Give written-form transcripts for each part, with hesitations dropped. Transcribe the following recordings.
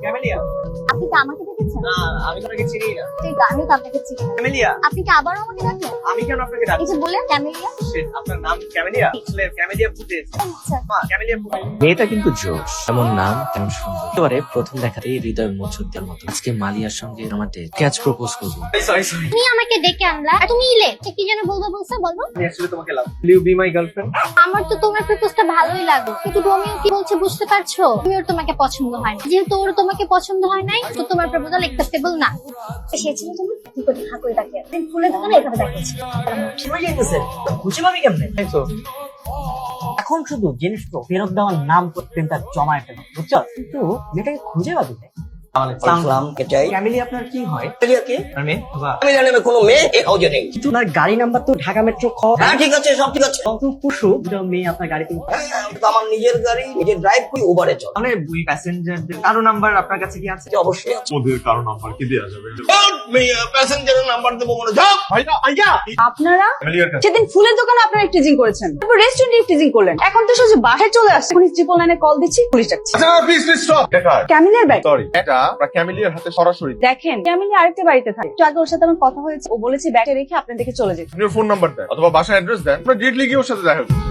Camellia. আপনি কি আমাকে দেখেছেন? না, আমি তোমাকে চিনি না। ঠিক, আমি তো আপনাকে চিনি না। ক্যামেলিয়া। আপনি কি আবারও আমাকে ডাকলেন? আমি কেন আপনাকে এই ডাকছি? যে বললেন ক্যামেলিয়া। Shit, আপনার নাম ক্যামেলিয়া? আসলে ক্যামেলিয়া ফুটেজ। আচ্ছা, মা, ক্যামেলিয়া ফুটেজ। মেয়েটা কিন্তু জোশ, এমন নাম তেমন সুন্দর। এবারে প্রথম দেখাতেই হৃদয় মোচড় দেওয়ার মতো। আজকে মালিয়ার সঙ্গে আমার ডেট, ক্যাচ প্রপোজ করবো। সরি। তুমি আমাকে ডেকে আনলা আর তুমি ইলে কি যেন বলছো বলো। আমি আসলে তোমাকে লাভ। Will you be my girlfriend? আমার তো তোমার প্রপোজটা ভালোই লাগলো, কিন্তু রোমিও কি বলছে বুঝতে পারছো? তুমিও তোমাকে পছন্দ হয় না, যেহেতু ওর তোমাকে পছন্দ হয় নাই তো তোমার প্রপোজাল অ্যাকসেপ্টেবল না। সে ছিল তোমার কি করে দেখা করে তাকিয়ে ফুলের দোকানে এভাবে দেখাচ্ছি। সময় যাইতেছে খুশি পাবি কেমনে? এই তো। এখন শুধু জিনিসগুলো ফেরত দেওয়ার নাম করতেন তার জমায় ফেলা, বুঝছো? কিন্তু মেয়েটাকে খুঁজে পাবি না। সালাম এটাই ক্যামেলিয়া আপনার কি হয়? কি আর মেয়ে? বাবা। আমি জানি না কোনো মেয়ে এই হাউজে নেই। কিন্তু ওনার গাড়ি নাম্বার তো ঢাকা মেট্রো খ। হ্যাঁ ঠিক আছে, সব ঠিক আছে। কিন্তু পশু দুটো মেয়ে আপনার গাড়িতে হ্যাঁ, তো আমার নিজের গাড়ি নিজে ড্রাইভ করি, ওভারে চল। তাহলে ওই প্যাসেঞ্জারদের কারো নাম্বার আপনার কাছে কি আছে? অবশ্যই আছে। ওদের কারো নাম্বার কি দেওয়া যাবে? প্যাসেঞ্জারের নাম্বার দেবো মনে যাও। আপনারা ক্যামেলিয়ার কাছে। সেদিন ফুলের দোকানে আপনারা টিজিং করেছেন, তারপর রেস্টুরেন্টে টিজিং করলেন, এখন তো সোজা বাসায় চলে আসছে। এখন ট্রিপল লাইনে কল দিচ্ছি, পুলিশ ডাকছে। আচ্ছা প্লিজ স্টপ। দেখা ক্যামিলিয়ার ব্যাগ সরি, এটা আমরা ক্যামেলিয়ার হাতে সরাসরি। দেখেন, ক্যামিলি আরেকটা বাড়িতে থাকে। একটু আগে ওর সাথে আমার কথা হয়েছে, ও বলেছে ব্যাগটা রেখে আপনার দেখে চলে যেতে। আপনার ফোন নাম্বার দেন অথবা বাসা অ্যাড্রেস দেন, আমরা ডিরেক্টলি গিয়ে ওর সাথে দেখা করব।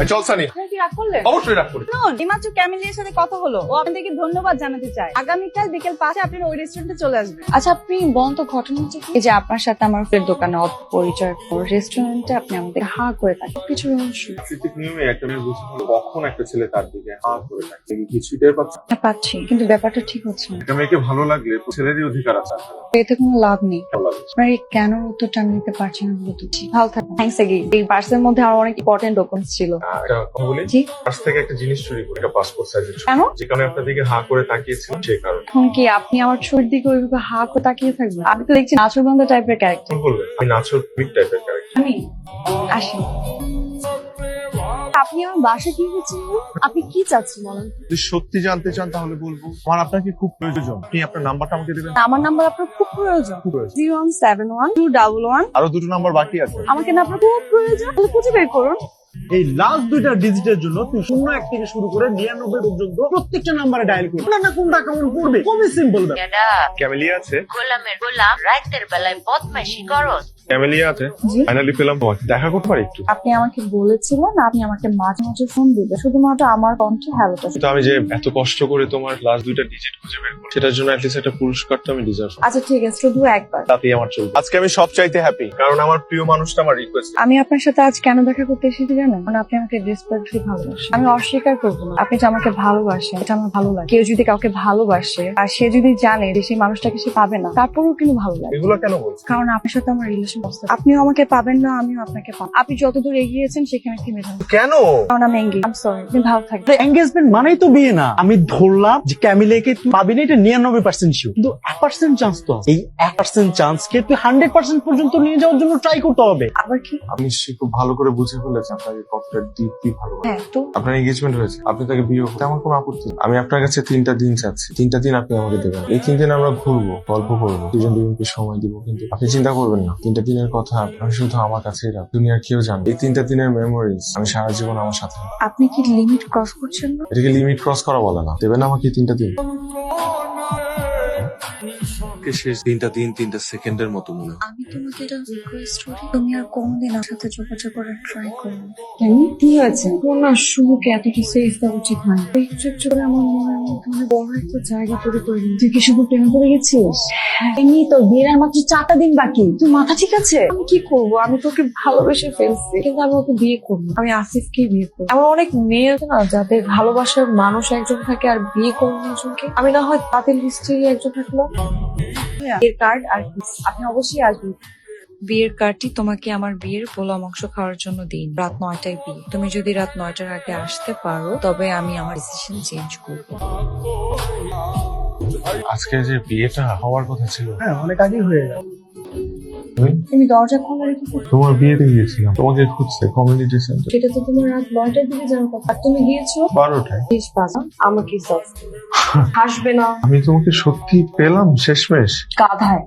এই চল সানি, আপনারা কি রাগ করলেন? অবশ্যই রাখ করি। শুনুন, এইমাত্র ক্যামিলিয়ার সাথে কথা হলো, ও আপনাদেরকে ধন্যবাদ জানাতে চায়। আগামীকাল বিকেল 5টায় আপনারা ওই রেস্টুরেন্টে চলে আসবেন। আচ্ছা, আপনি বলুন তো ঘটনাটা কি? এই যে আপনার সাথে আমার ফের দোকানে অপরিচয় রেস্টুরেন্টে আপনি আমাদের হা করে থাকেন, কিছু রহস্য প্রাকৃতিক নিয়মে একটা মেয়ে বুঝে ফেলে কখন একটা ছেলে তার দিকে হা করে থাকে। কিছুই টের পাচ্ছে না। পাচ্ছি, কিন্তু ব্যাপারটা ঠিক হচ্ছে না। একটা মেয়েকে ভালো লাগলে ছেলেরই অধিকার আছে। এতে কোনো লাভ নেই। ভালো লাগছে। আপনার এই কেন উত্তরটা আমি দিতে পারছি না বলে তো। ভালো থাকুন। Thanks again. এই পার্সের মধ্যে আমার অনেক ইম্পর্টেন্ট ডকুমেন্টস ছিল। একটা কথা বলি, জি, পাশ থেকে একটা জিনিস চুরি করে, একটা পাসপোর্ট সাইজের ছবি। কেন? যে কারণে আপনার দিকে হা করে তাকিয়েছিলাম সেই কারণে। এখন কি আপনি আমার ছবির দিকে ওইভাবে হা করে তাকিয়ে থাকবেন? আমি তো দেখছি নাচুরবান্ধা টাইপের ক্যারেক্টার। কি বলবেন? আমি নাচর পিক টাইপের ক্যারেক্টার। আমি আসি। আপনি আমার বাসা কি হচ্ছেন? আপনি কি চাচ্ছেন বলেন? যদি সত্যি জানতে চান তাহলে বলবো আমার আপনাকে খুব প্রয়োজন। আপনি আপনার নাম্বারটা আমাকে দেবেন। আমার নাম্বার আপনার খুব প্রয়োজন। খুব প্রয়োজন। 0171211। আরো দুটো নাম্বার বাকি আছে। আমাকে না আপনার খুব প্রয়োজন, তাহলে খুঁজে বের করুন। এই লাস্ট দুইটা ডিজিটের জন্য তুই 01 থেকে শুরু করে 99 পর্যন্ত প্রত্যেকটা নাম্বারে ডায়াল করবি। না কোনটা কেমন পড়বে, খুবই সিম্পল ব্যাপার। ক্যামেলিয়া আছে? গোলামের গোলাম রাতের বেলায় বদমাইশি করস। ক্যামেলিয়া আছে? জি। ফাইনালি পেলাম তোমাকে। দেখা করতে পারি একটু? আপনি আমাকে বলেছিলেন আপনি আমাকে মাঝে মাঝে ফোন দিবে, শুধুমাত্র আমার কণ্ঠে হ্যালোটা। কিন্তু আমি যে এত কষ্ট করে তোমার লাস্ট দুইটা ডিজিট খুঁজে বের করি, সেটার জন্য অ্যাটলিস্ট একটা পুরস্কার তো আমি ডিজার্ভ। আচ্ছা ঠিক আছে, শুধু একবার। তাতেই আমার চলবে। আজকে আমি সব চাইতে হ্যাপি, কারণ আমার প্রিয় মানুষটা আমার রিকোয়েস্ট। আমি আপনার সাথে আজ কেন দেখা করতে এসেছি জানেন? মানে আপনি আমাকে রেসপেক্টফুলি ভালোবাসেন। আমি অস্বীকার করবো না আপনি যে আমাকে ভালোবাসেন, এটা আমার ভালো লাগে। কেউ যদি কাউকে ভালোবাসে আর সে যদি জানে যে সেই মানুষটাকে সে পাবে না, তারপরেও কিন্তু ভালো লাগে। এগুলো কেন বলছো? কারণ আপনার সাথে আমার রিলেশন বসতে, আপনিও আমাকে পাবেন না, আমিও আপনাকে পাবো। আপনি যতদূর এগিয়েছেন সেখানে থেমে যান। কেন? কারণ আমি এঙ্গেজ। আই এম সরি, আপনি ভালো থাকবেন। এঙ্গেজমেন্ট মানেই তো বিয়ে না। আমি ধরলাম যে ক্যামিলিয়াকে তুই পাবি না, এটা 99% শিওর, কিন্তু 1% চান্স তো আছে। এই 1% চান্সকে তুই 100% পর্যন্ত নিয়ে যাওয়ার জন্য ট্রাই করতে হবে। আবার কি? আমি নিশ্চয়ই খুব ভালো করে বুঝে ফেলেছি আপনাকে কতটা ডিপলি ভালোবাসি। হ্যাঁ তো আপনার এঙ্গেজমেন্ট হয়েছে, আপনি তাকে বিয়ে করতে আমার কোনো আপত্তি নেই। আমি আপনার কাছে 3টা দিন চাচ্ছি। 3টা দিন আপনি আমাকে দেবেন। এই 3 দিন আমরা ঘুরবো, গল্প করবো, দুজনকে সময় দিব। কিন্তু আপনি চিন্তা করবেন না, 3টা দিনের কথা আমি শুধু আমার কাছেই রাখ, দুনিয়ার কেউ জানে। এই 3টা দিনের মেমোরিজ আমি সারা জীবন আমার সাথে রাখবো। আপনি কি লিমিট ক্রস করছেন না? এটাকে লিমিট ক্রস করা বলে না। দেবেন আমাকে এই 3টা দিন? শেষ 3টা দিন 3টা সেকেন্ডের মতো মনে হয়। আমি তোমাকে এটা রিকোয়েস্ট করি, তুমি আর কোনদিন আমার সাথে যোগাযোগ করার ট্রাই করো না। কেন? কি হয়েছে? তোমার শুরুকে এতটা সেফ দেওয়া উচিত হয়। একটু একটু করে আমার মনের মধ্যে অনেক বড় একটা জায়গা তৈরি করে নিই। তুই কি শুধু প্রেমে পড়ে গেছিস? এমনি তো বিয়ের আর মাত্র 4টা দিন বাকি। তুই মাথা ঠিক আছে? আমি কি করবো? আমি তোকে ভালোবেসে ফেলছি, কিন্তু আমি ওকে বিয়ে করবো। আমি আসিফকে বিয়ে করবো। এমন অনেক মেয়ে আছে না যাদের ভালোবাসার মানুষ একজন থাকে আর বিয়ে করবো একজনকে। আমি না হয় তাদের লিস্টে একজন থাকলো। বিয়ের কার্ড আর আপনি অবশ্যই আসবেন। বিয়ের কার্ডটি তোমাকে আমার বিয়ের পোলা মাংস খাওয়ার জন্য দিন। রাত 9টায় বিয়ে। তুমি যদি রাত 9টার আগে আসতে পারো তবে আমি আমার ডিসিশন চেঞ্জ করবো। আজকে যে বিয়েটা হওয়ার কথা ছিল, হ্যাঁ, অনেক আগেই হয়ে গেল। তুমি দরজা খোলা রেখে কোথায়? তোমার বিয়েতে গিয়েছিলাম, তোমাকে খুঁজতে কমিউনিটি সেন্টার। সেটা তো তোমার রাত 9টার দিকে যাওয়ার কথা, আর তুমি গিয়েছো 12টায়। প্লিজ বাবা আমাকে হাসবে না। আমি তোমাকে সত্যি পেলাম শেষমেশ। গাধায়